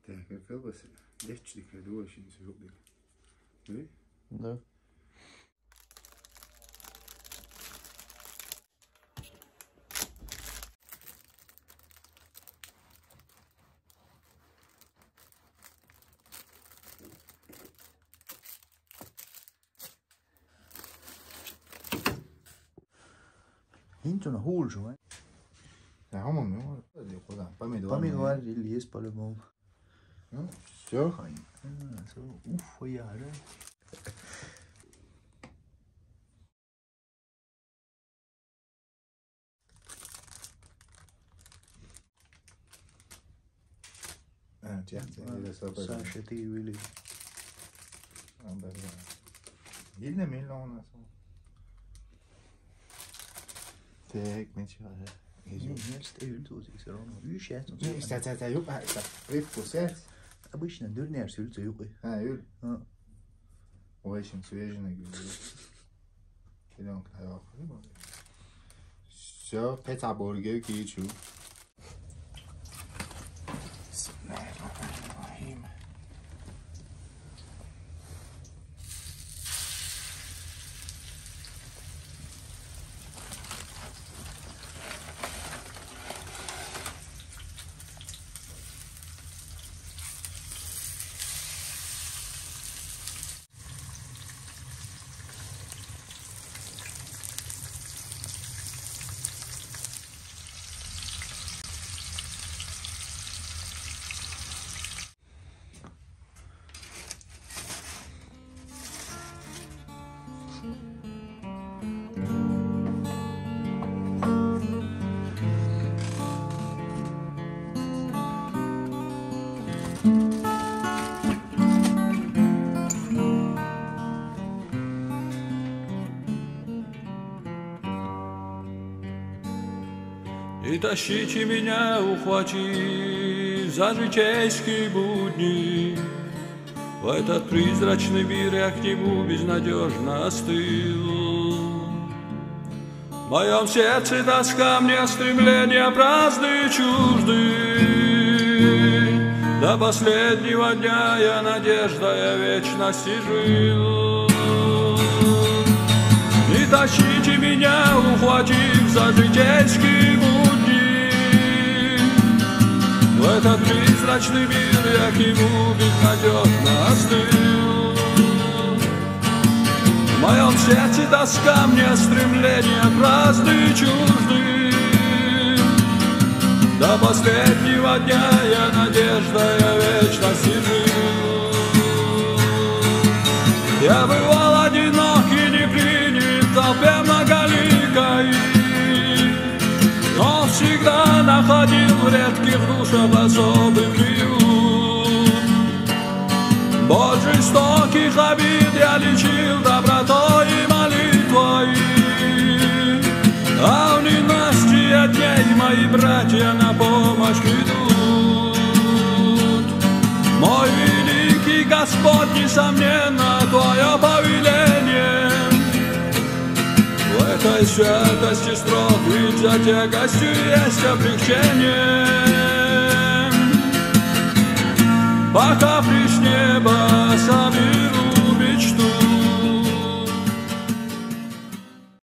Так, колбасы. Легче, когда очень срубили. Oui? Да. Inte on huulsu, vai? Ja, hamar me jolla. Pomidor lies paljon muu. Все. Se on jäädä. Sasheti really. Lille melon altså. Det er ikke mindst jeg har. Helst yltuusiksi on yshät. Sitä jopa riippuu se. Обычно дурнее все yltuuki. Öl. Очень свежий говорю. Килон кило. Все, петабургер кичу. И тащите меня, ухватив за житейские будни, в этот призрачный мир я к нему безнадежно остыл. В моем сердце тоска, мне стремления праздные, чужды. До последнего дня я надеждой вечности жил. Не тащите меня, ухватив за житейские будни. В этот призрачный мир я к нему безнадежно остыл. В моем сердце тоска, мне стремления праздные, чужды. До последнего дня я надеждой вечности жил. Я бывал одинок и не принят в толпе многоликой, но всегда находил в редких душах особый приют. Боль жестоких обид я лечил добротой и молитвой, а в ненастье дней мои братья на помощь идут. Мой великий Господь, несомненно, Твое повеление. В этой святости строк, ведь за тягостью есть облегчение. Пока